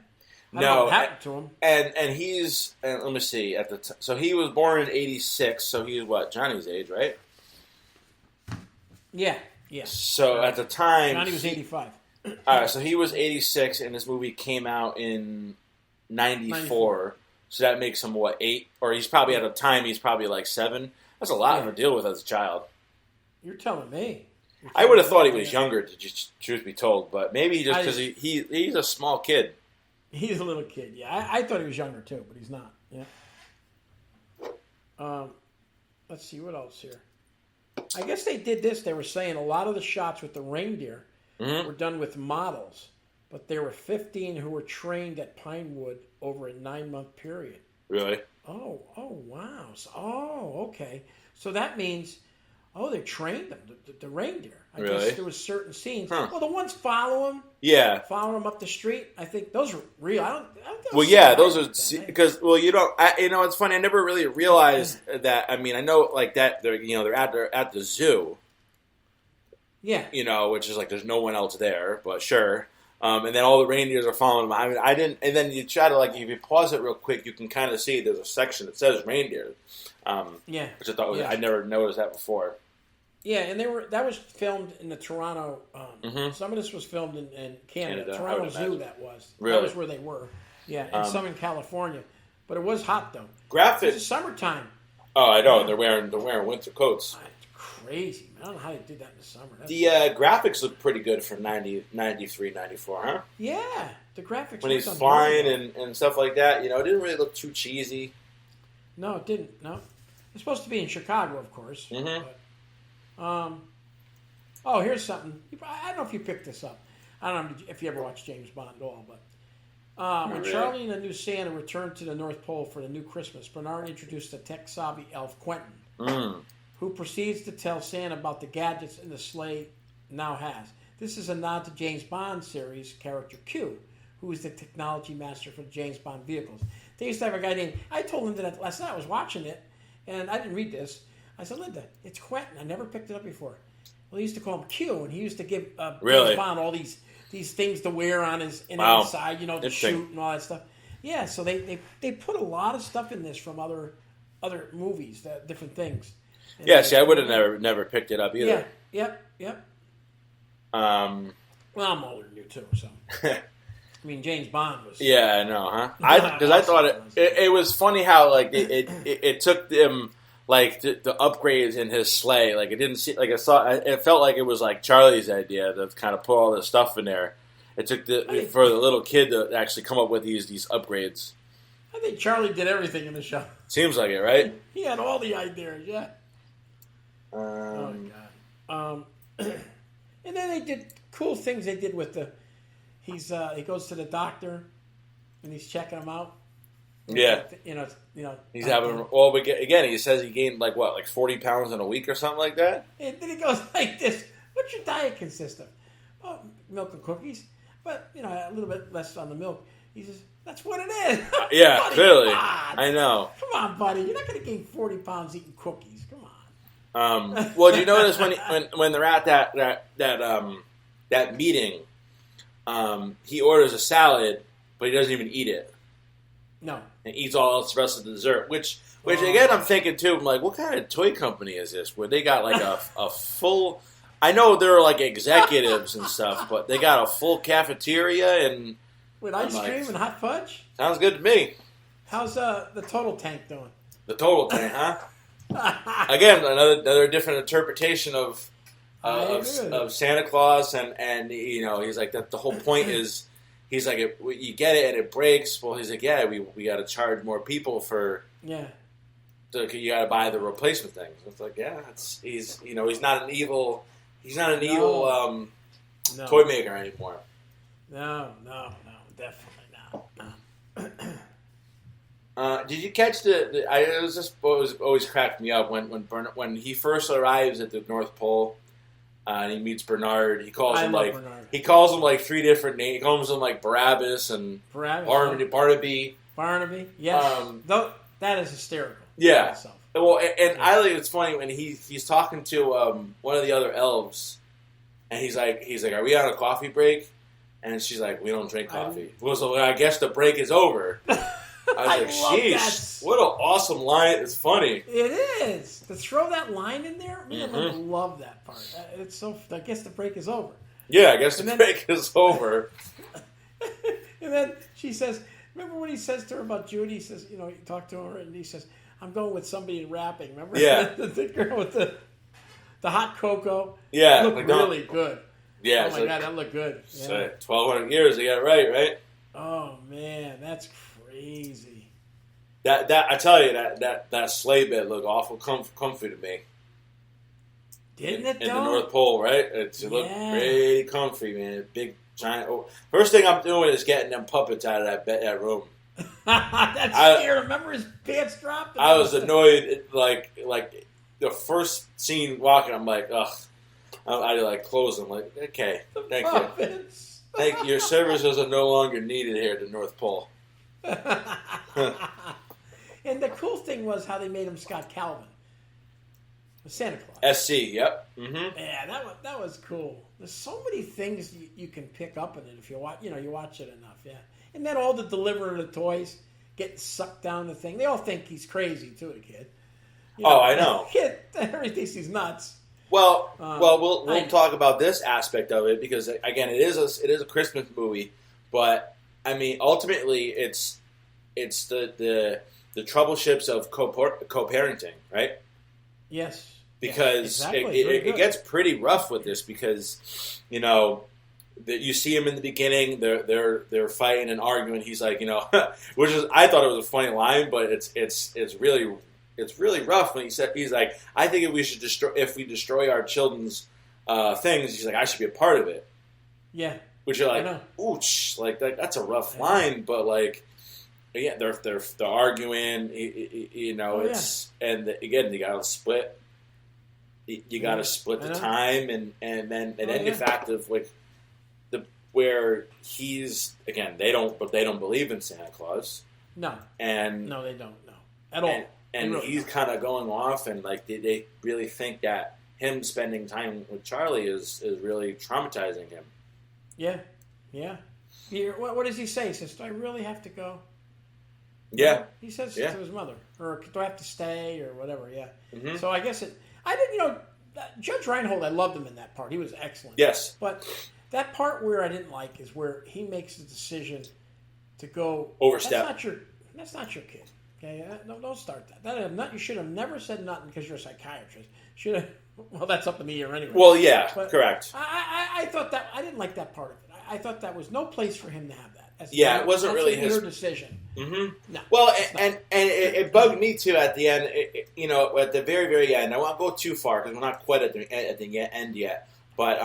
I don't know what happened to him. And he's, let me see, so he was born in 86, so he was what, Johnny's age, right? Yeah. So at the time... Johnny was 85. All right, so he was 86, and this movie came out in 94. So that makes him, 8? Or he's probably, at the time, he's probably 7. That's a lot to deal with as a child. You're telling me. I would have thought he was younger, to just truth be told, but maybe just because he's a small kid. He's a little kid. Yeah, I thought he was younger too, but he's not. Yeah. Let's see what else here. I guess they did this. They were saying a lot of the shots with the reindeer were done with models, but there were 15 who were trained at Pinewood over a 9-month period. Really? Oh, wow. So, okay. So that means, they trained them, the reindeer. I guess there was certain scenes. Huh. Well, the ones following him up the street, I think those were real. I don't well, yeah, those are because you don't. It's funny. I never really realized that. I mean, I know like that. They're at the zoo. Yeah. Which is like there's no one else there, but sure. And then all the reindeers are following them. I mean, I didn't. And then you try to if you pause it real quick, you can kind of see there's a section that says reindeer. Which I thought I never noticed that before. Yeah, and that was filmed in the Toronto. Some of this was filmed in Canada. Toronto Zoo. That was where they were. Yeah, and some in California, but it was hot though. Graphic. It's summertime. Oh, I know. They're wearing winter coats. It's crazy, man. I don't know how they did that in the summer. The graphics look pretty good for 93, 94, huh? Yeah, the graphics. When he's flying and stuff like that, it didn't really look too cheesy. No, it didn't. No, it's supposed to be in Chicago, of course. Mm-hmm. But, here's something. I don't know if you picked this up. I don't know if you ever watched James Bond at all, but when Charlie and the new Santa returned to the North Pole for the new Christmas, Bernard introduced the tech-savvy elf Quentin, who proceeds to tell Santa about the gadgets in the sleigh now has. This is a nod to James Bond series character Q, who is the technology master for the James Bond vehicles. They used to have a guy named... I told Linda that last night. I was watching it, and I didn't read this. I said, Linda, it's Quentin. I never picked it up before. Well, he used to call him Q, and he used to give James Bond all these things to wear on his inside, to shoot and all that stuff. Yeah, so they put a lot of stuff in this from other movies, different things. And I would have never picked it up either. Yeah, yep. Well, I'm older than you too, so. I mean, James Bond was. Yeah, I know, huh? Because I thought it was funny how it took them. The upgrades in his sleigh, it didn't see it felt like it was Charlie's idea to kind of put all this stuff in there. It took for the little kid to actually come up with these upgrades. I think Charlie did everything in the show. Seems like it, right? He had all the ideas, yeah. Oh my god. And then they did cool things. They did with he goes to the doctor and he's checking him out. Yeah, he's having. Well, again, he says he gained 40 pounds in a week or something like that. And then he goes like this: "What's your diet consist of?" "Oh, milk and cookies, but a little bit less on the milk." He says, "That's what it is." Yeah, buddy, clearly, I know. Come on, buddy, you're not going to gain 40 pounds eating cookies. Come on. Well, do you notice when they're at that meeting, he orders a salad, but he doesn't even eat it. No. And eats all the rest of the dessert, which again, I'm thinking too, I'm like, what kind of toy company is this? Where they got a full, I know they're executives and stuff, but they got a full cafeteria and... With ice cream and hot fudge? Sounds good to me. How's the Total Tank doing? The Total Tank, huh? Again, another different interpretation of Santa Claus and he's like, that the whole point is... He's like, you get it and it breaks. Well, he's like, yeah, we got to charge more people for. Yeah. So you got to buy the replacement things. It's like, yeah, he's not an evil. He's not an evil toy maker anymore. No, definitely not. Did you catch it was always cracked me up when he first arrives at the North Pole. And he meets Bernard. He calls him Bernard. He calls him 3 different names. He calls him Barabbas and Barnaby. Barnaby, yes. That is hysterical. Yeah. Well, and I think it's funny when he's talking to one of the other elves, and he's like, "Are we on a coffee break?" And she's like, "We don't drink coffee." Well, so I guess the break is over. I was like, "Sheesh, what an awesome line! It's funny." It is to throw that line in there. Man, I love that part. It's so. I guess the break is over. Yeah, I guess the break is over. And then she says, "Remember when he says to her about Judy? He says, he talked to her, and he says, I'm going with somebody in rapping. Remember? Yeah. the girl with the the hot cocoa. Yeah, looked like, really good. Yeah, Oh my God, that looked good. Yeah. So 1,200 years, they got it right? Oh man, that's crazy. That I tell you that sleigh bed looked awful comfy to me. Didn't it? In though? the North Pole, right? It looked Yeah. pretty comfy, man. Big giant. Oh, first thing I'm doing is getting them puppets out of that room. That's scared. Remember his pants dropped? I was annoyed. Like the first scene walking, I'm like, ugh. I like close them. Like, okay, thank you. Thank you. Your services are no longer needed here at the North Pole. And the cool thing was how they made him Scott Calvin, Santa Claus. SC, yep. Mm-hmm. Yeah, that was cool. There's so many things you can pick up in it if you watch. You watch it enough. Yeah, and then all the delivering of the toys, getting sucked down the thing. They all think he's crazy too, the kid. I know. Kid, everybody thinks he's nuts. Well, we'll talk about this aspect of it because again, it is a Christmas movie, but I mean, ultimately, it's the troubleships of co-parenting, right? Yes. Because yeah, exactly. it gets pretty rough with this because you see him in the beginning, they're fighting and arguing. He's like, which is I thought it was a funny line, but it's really rough when he's like, I think if we destroy our children's things, he's like, I should be a part of it. Yeah. Which you're like, ouch, like that's a rough line, but like, yeah, they're arguing, it's and again they got to split. You got to split the time, and then the fact of like where he's again they don't believe in Santa Claus. No, and no, they don't. No, at all. And he's kind of going off, and like they really think that him spending time with Charlie is really traumatizing him. Yeah. What does he say? He says, "Do I really have to go?" Yeah. He says to his mother, or do I have to stay, or whatever? Yeah. Mm-hmm. So I guess I didn't. Judge Reinhold, I loved him in that part. He was excellent. Yes. But that part where I didn't like is where he makes the decision to go overstep. That's not your kid. Okay, don't start that. You should have never said nothing because you're a psychiatrist. Should have. Well, that's up to me or anyway. Well, yeah, but correct. I thought that I didn't like that part of it. I thought that was no place for him to have that. It wasn't really his decision. Mm-hmm. No. Well, and it bugged me too at the end. At the very very end. I won't go too far because we're not quite at the end yet. But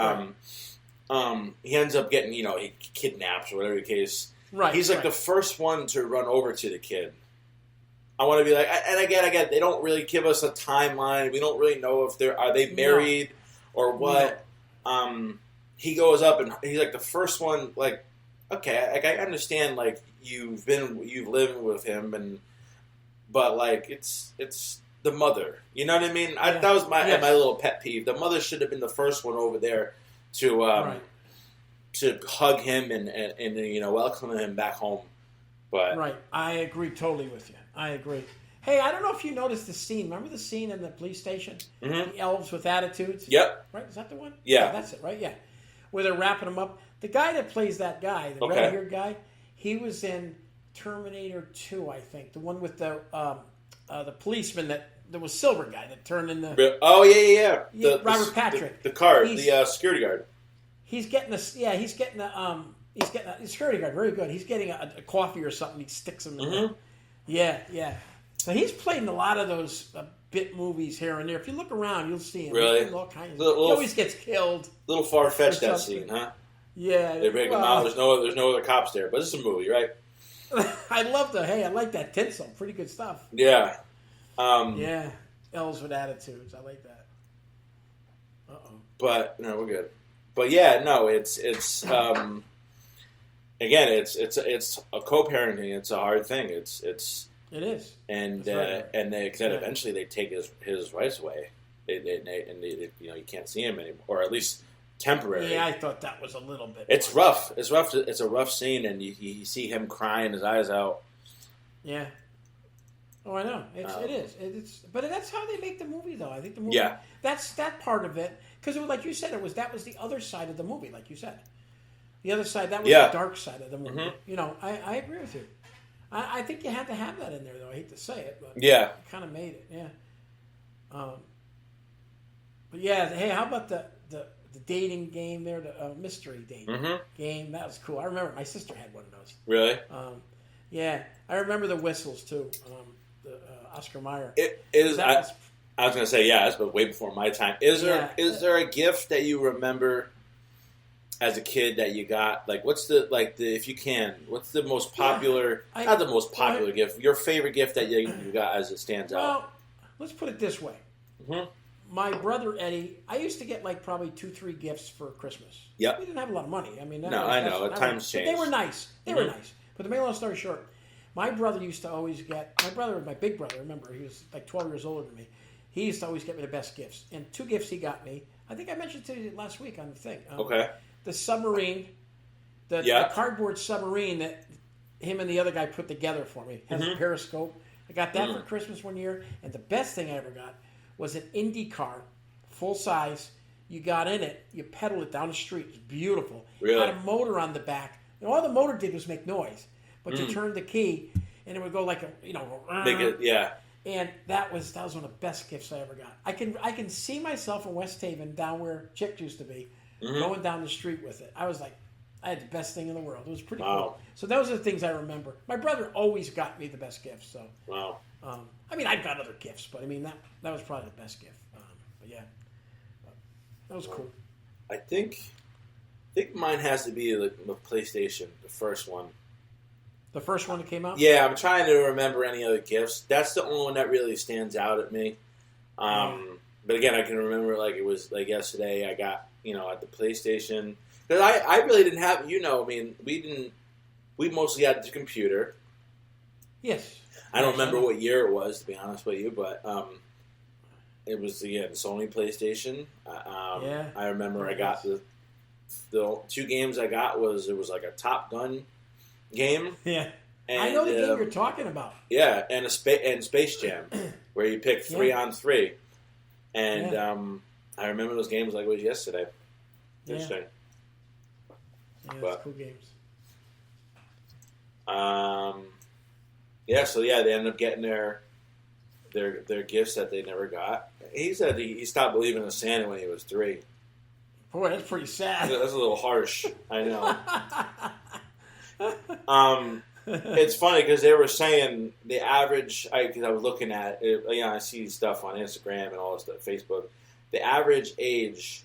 he ends up getting he kidnaps or whatever the case. Right. He's like the first one to run over to the kid. I want to be like, and again, they don't really give us a timeline. We don't really know if are they married or what. No. He goes up and he's like the first one. Like, okay, I understand. Like you've lived with him, but like it's the mother. You know what I mean? Yeah. That was my little pet peeve. The mother should have been the first one over there to hug him and welcome him back home. But right, I agree totally with you. I agree. Hey, I don't know if you noticed the scene. Remember the scene in the police station? Mm-hmm. The elves with attitudes? Yep. Right? Is that the one? Yeah. That's it, right? Yeah. Where they're wrapping them up. The guy that plays that guy, the red-haired guy, he was in Terminator 2, I think. The one with the policeman that was silver guy that turned into... Oh, yeah. Robert Patrick. The card, the security guard. He's getting a security guard. Very good. He's getting a coffee or something. He sticks him in there. Yeah. So he's played in a lot of those bit movies here and there. If you look around, you'll see him. Really? All kinds he always gets killed. A little far-fetched, that scene, huh? Yeah. They break him out. There's no other cops there. But it's a movie, right? I like that tinsel. Pretty good stuff. Yeah. Yeah. Elves with attitudes. I like that. Uh-oh. But, no, we're good. But yeah, no, it's again, it's a co-parenting. It's a hard thing. It is, and they said eventually they take his rights away. They you can't see him anymore, or at least temporary. Yeah, I thought that was a little bit. It's rough. It's rough. It's a rough scene, and you see him crying his eyes out. Yeah. Oh, I know. It is. But that's how they make the movie, though. I think the movie. Yeah. That's that part of it. Because like you said, that was the other side of the movie, like you said. The other side, that was the dark side of the movie. Mm-hmm. I agree with you. I think you had to have that in there, though. I hate to say it, but yeah, it kind of made it. Yeah. But yeah, hey, how about the dating game there, the mystery dating Mm-hmm. game? That was cool. I remember my sister had one of those. Really? Yeah, I remember the whistles too. The Oscar Mayer. It is. That was- I was going to say yes, but way before my time. Is there a gift that you remember as a kid that you got? Like, what's the if you can, what's the most popular? Not the most popular gift. Your favorite gift that you got as it stands out. Well, let's put it this way. Mm-hmm. My brother Eddie, I used to get like probably 2-3 gifts for Christmas. Yep. We didn't have a lot of money. I mean, No, I know. Times but changed. they were nice. They were nice. But to make a long story short, my brother used to always get. My brother, my big brother, remember, he was like 12 years older than me. He used to always get me the best gifts. And 2 gifts he got me. I think I mentioned to you last week on the thing. Okay. The submarine, the cardboard submarine that him and the other guy put together for me. Has a periscope. I got that for Christmas one year. And the best thing I ever got was an Indy car, full size. You got in it, you pedal it down the street. It's beautiful. Really? Had a motor on the back. And all the motor did was make noise. But you turned the key, and it would go like yeah. And that was one of the best gifts I ever got. I can see myself in West Haven, down where Chick used to be, going down the street with it. I was like, I had the best thing in the world. It was pretty cool. So those are the things I remember. My brother always got me the best gifts. So Wow. I mean, I've got other gifts, but I mean that was probably the best gift. But yeah, that was cool. I think mine has to be the PlayStation, the first one. The first one that came out? Yeah, I'm trying to remember any other gifts. That's the only one that really stands out at me. But again, I can remember like it was like yesterday. I got at the PlayStation because I really didn't have I mean we mostly had the computer. Yes. I don't remember what year it was, to be honest with you, but it was the Sony PlayStation. I remember I got the 2 games I got it was like a Top Gun game. Yeah. And, I know the game you're talking about. Yeah, and Space Jam, where you pick 3 on 3. And I remember those games like it was yesterday. Interesting. Yeah, it's cool games. They ended up getting their gifts that they never got. He said he stopped believing in Santa when he was 3. Boy, that's pretty sad. That's a little harsh. I know. It's funny because they were saying the average. Because I was looking at it, I see stuff on Instagram and all this stuff, Facebook. The average age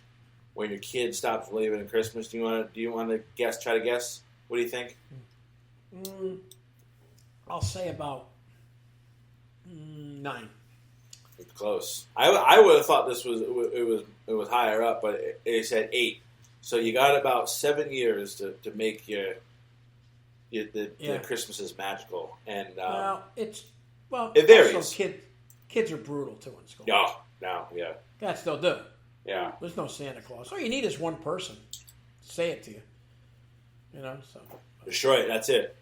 when your kid stops believing in Christmas. Do you want to guess? Try to guess. What do you think? I'll say about 9. It's close. I would have thought it was higher up, but it said 8. So you got about 7 years to make the Christmas is magical, and it varies. Also, kids are brutal too in school. Yeah. That still do. Yeah. There's no Santa Claus. All you need is one person to say it to you. So. That's right. That's it.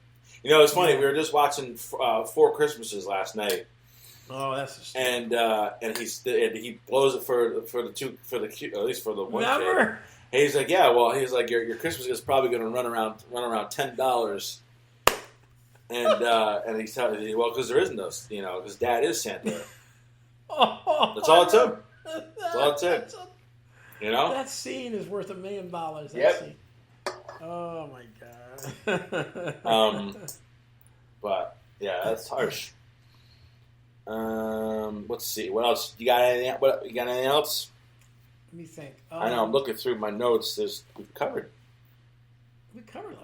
It's funny. We were just watching 4 Christmases last night. Oh, that's and he blows it for at least for the one Never. kid. He's like, yeah, well, he's like, your Christmas is probably going to run around $10, and he's telling me, well, because there isn't those, because Dad is Santa. That's all it took. That's all it took. That scene is worth $1 million. Yep. Scene. Oh my god. But yeah, that's harsh. Let's see. What else? You got anything else? Let me think. I know. I'm looking through my notes. We've covered. We covered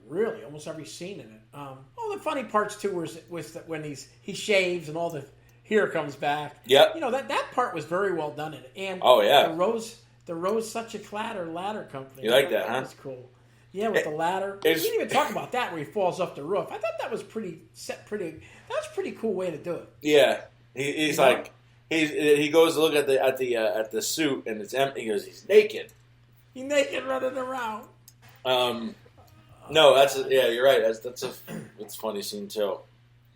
really almost every scene in it. All the funny parts too was when he shaves and all the hair comes back. Yep. That part was very well done in it. And the Rose Such a Clatter ladder company. You like that, huh? That's cool. Yeah, with the ladder. We didn't even talk about that where he falls off the roof. I thought that was pretty. That was a pretty cool way to do it. Yeah, he's like he goes to look at the suit and it's empty. He goes, he's naked. He's naked running around. No, you're right. That's a funny scene too.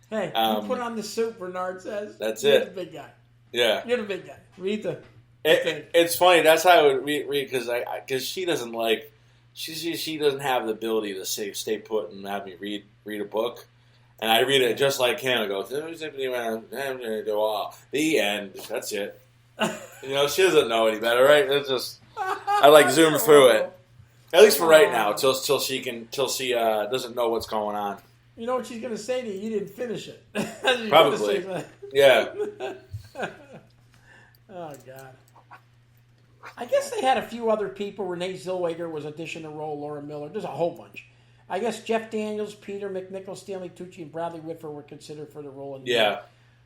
Hey, you put on the suit. Bernard says. That's You're it. the big guy. Yeah, you're the big guy. Read the. It's funny. That's how I would read because she doesn't like. She doesn't have the ability to stay put and have me read a book, and I read it just like him. I go, the end. That's it. She doesn't know any better, right? It's just I zoom through it. At least for right now, till she doesn't know what's going on. You know what she's going to say to you? You didn't finish it. Probably. Yeah. Oh, God. I guess they had a few other people. Renee Zellweger was auditioning the role. Laura Miller. There's a whole bunch. I guess Jeff Daniels, Peter McNichol, Stanley Tucci, and Bradley Whitford were considered for the role.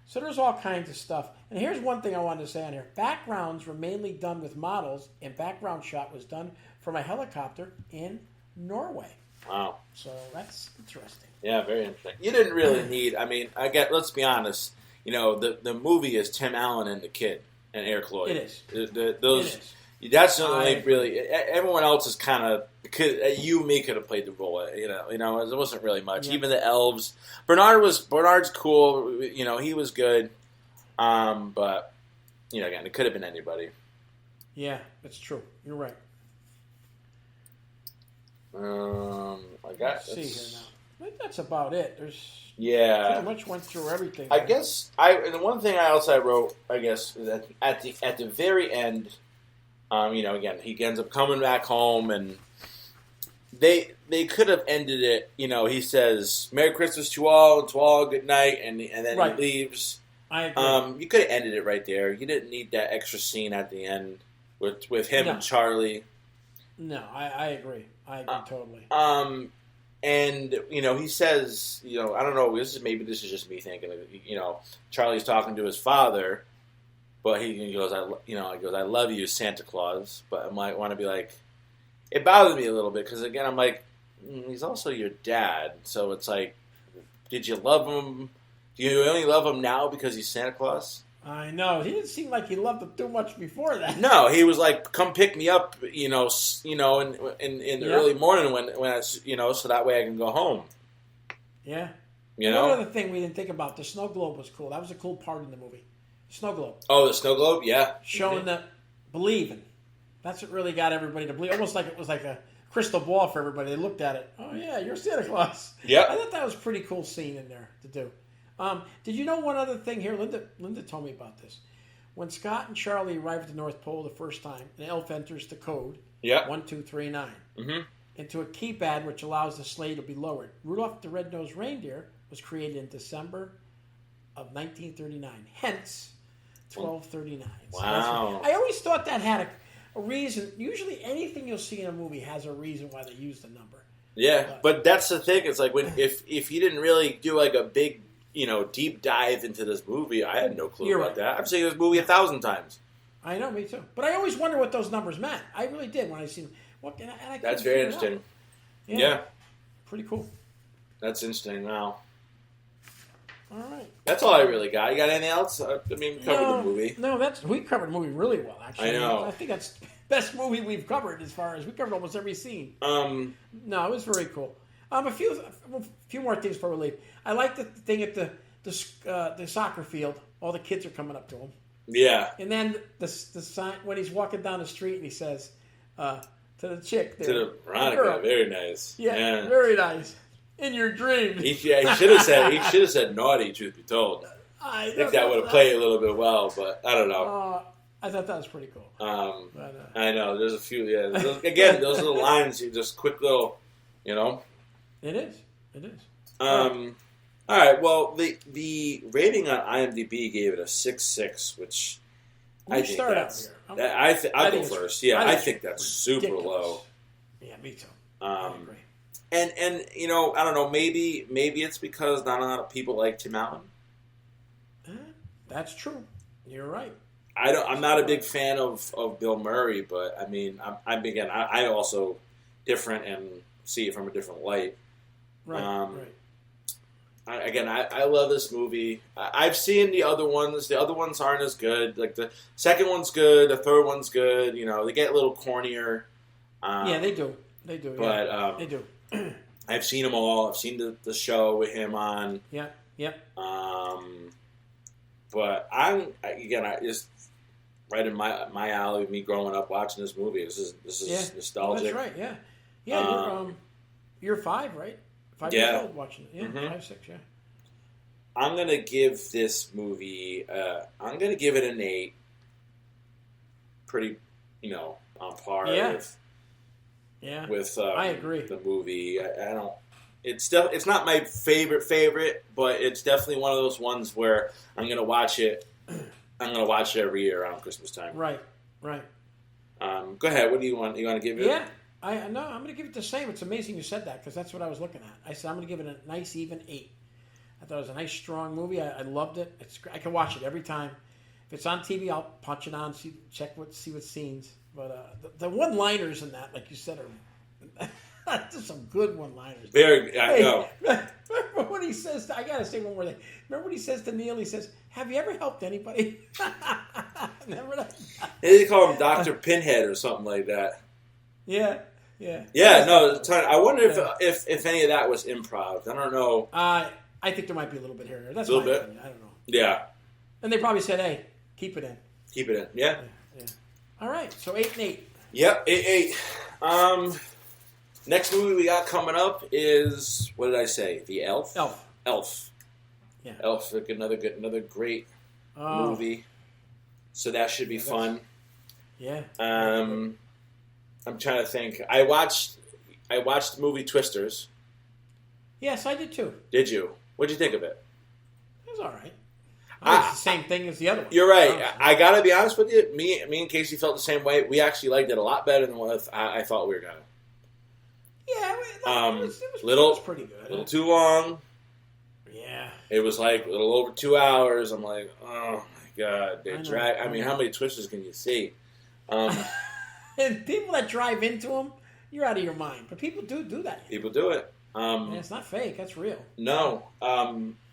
So there's all kinds of stuff. And here's one thing I wanted to say on here. Backgrounds were mainly done with models, and background shot was done from a helicopter in Norway. Wow. So that's interesting. Yeah, very interesting. You didn't really need, let's be honest, the movie is Tim Allen and the kid and Eric Lloyd. It is. It is. That's the only really, everyone else is kind of, you and me could have played the role, it wasn't really much. Yeah. Even the elves. Bernard's cool, he was good, but, again, it could have been anybody. Yeah, that's true. You're right. Let's see here now. I think that's about it. Pretty much went through everything. I guess and the one thing I wrote, I guess, is that at the very end, again, he ends up coming back home, and they could have ended it. He says "Merry Christmas to all, good night," and then he leaves. I agree. You could have ended it right there. You didn't need that extra scene at the end with him and Charlie. No, I agree. I agree totally. And he says, I don't know. This is just me thinking. Charlie's talking to his father, but he goes, I love you, Santa Claus. But I might want to be like, it bothers me a little bit because again, I'm like, he's also your dad. So it's like, did you love him? Do you only love him now because he's Santa Claus? I know. He didn't seem like he loved him too much before that. No, he was like, "Come pick me up," in the early morning when I, so that way I can go home. Yeah. One other thing we didn't think about: the snow globe was cool. That was a cool part in the movie. Snow globe. Oh, the snow globe, yeah. Showing the believing. That's what really got everybody to believe. Almost like it was like a crystal ball for everybody. They looked at it. Oh yeah, you're Santa Claus. Yeah. I thought that was a pretty cool scene in there to do. Did you know one other thing here? Linda told me about this. When Scott and Charlie arrive at the North Pole the first time, an elf enters the code 1239 into a keypad which allows the sleigh to be lowered. Rudolph the Red-Nosed Reindeer was created in December of 1939. Hence, 1239. Wow. So I always thought that had a reason. Usually anything you'll see in a movie has a reason why they use the number. Yeah, but that's the thing. It's like if you didn't really do like a big deep dive into this movie, I had no clue about that. I've seen this movie 1,000 times. I know, me too. But I always wonder what those numbers meant. I really did when I seen that's very interesting. Yeah. Pretty cool. That's interesting. Wow. All right. That's all I really got. You got anything else? We covered the movie. No, we covered the movie really well, actually. I know. I think that's the best movie we've covered as far as we covered almost every scene. No, it was very cool. A few more things before we leave. I like the thing at the soccer field. All the kids are coming up to him. Yeah. And then the sign when he's walking down the street and he says to the chick there, to the Veronica, very nice. Yeah, very nice. In your dreams. He should have said naughty. Truth be told, I think that would have played a little bit well, but I don't know. I thought that was pretty cool. I know there's a few. Yeah, those little lines. You just quick little, It is. All right. Well, the rating on IMDb gave it a 6.6, which I think that's. I'll go first. Yeah, I think that's super low. Yeah, me too. I agree. And I don't know. Maybe it's because not a lot of people like Tim Allen. That's true. You're right. I'm not a big fan of Bill Murray, but I mean, I also different and see it from a different light. Right. I love this movie. I've seen the other ones. The other ones aren't as good. Like the second one's good. The third one's good. They get a little cornier. Yeah, they do. They do. But they do. I've seen them all. I've seen the show with him on. Yeah. Yep. But I just right in my alley. Me growing up watching this movie. This is nostalgic. That's right. Yeah. Yeah. You're 5, right? 5 years old watching it. Yeah, 5, 6, yeah. I'm going to give this movie, I'm going to give it an 8. pretty, on par Yeah. with. Yeah. With I agree. the movie. I don't. It's not my favorite, but it's definitely one of those ones where I'm gonna watch it. I'm gonna watch it every year around Christmas time. Right. Go ahead. What do you want? You want to give it? Yeah. I'm going to give it the same. It's amazing you said that because that's what I was looking at. I said I'm going to give it a nice even 8. I thought it was a nice strong movie. I loved it. I can watch it every time. If it's on TV, I'll punch it on, see what scenes. But the one-liners in that, like you said, are just some good one-liners. Very. I know. Remember when he says? I gotta say one more thing. Remember when he says to Neil? He says, "Have you ever helped anybody?" Remember that? They call him Dr. Pinhead or something like that. Yeah. Yeah. No. I wonder if any of that was improv. I don't know. I think there might be a little bit here and there. That's a little my bit. opinion. I don't know. Yeah. And they probably said, "Hey, keep it in." Keep it in. Yeah. All right. So 8 and 8. Yep. 8. Next movie we got coming up is, what did I say? The Elf. Elf. Yeah. Elf. Another great movie. So that should be fun. Yeah. I'm trying to think. I watched the movie Twisters. Yes, I did too. Did you? What'd you think of it? It was all right. It's the same thing as the other one. You're right. I gotta be honest with you. Me and Casey felt the same way. We actually liked it a lot better than what I thought we were gonna. Yeah, it was pretty good. A little too long. Yeah. It was like a little over 2 hours. I'm like, oh my god, they drag. I mean, how many twisters can you see? And people that drive into them, you're out of your mind. But people do that. People do it. It's not fake. That's real. No.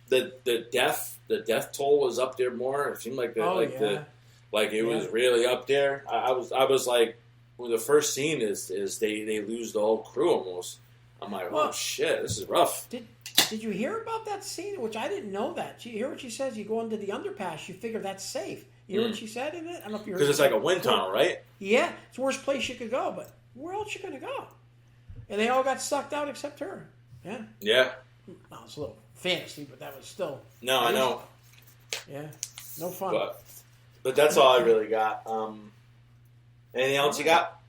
The death toll was up there more. It seemed like it was really up there. I was like, when the first scene is they lose the whole crew almost. I'm like, oh shit, this is rough. Did you hear about that scene? Which I didn't know that. You hear what she says? You go into the underpass. You figure that's safe. You hear what she said in it? I don't know if you heard. Because it's like a wind tunnel, right? Yeah, it's the worst place you could go. But where else you gonna go? And they all got sucked out except her. Yeah. Yeah. No, it's a little fantasy, but that was still. No, I know. Yeah. No fun. But that's all I really got. Anything else you got?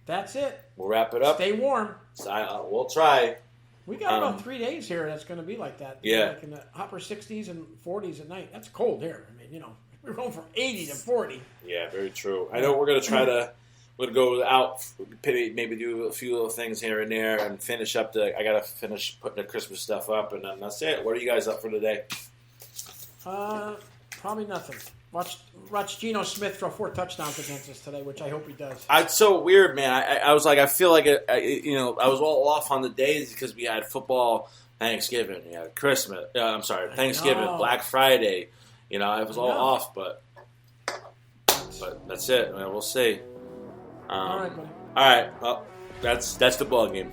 That's it. We'll wrap it up. Stay warm. We'll try. We got about 3 days here that's going to be like that. Yeah. Like in the upper 60s and 40s at night. That's cold here. I mean, we're going from 80 to 40. Yeah, very true. I know we're going to try to... We're going to go out, maybe do a few little things here and there and finish up I got to finish putting the Christmas stuff up, and then that's it. What are you guys up for today? Probably nothing. Watch Geno Smith throw 4 touchdowns against us today, which I hope he does. It's so weird, man. I was like, I feel like, I was all off on the days because we had football, Thanksgiving, we had Christmas. Thanksgiving, Black Friday. I was all off, but that's it. Man, we'll see. All right, buddy. All right. Well, that's the ball game.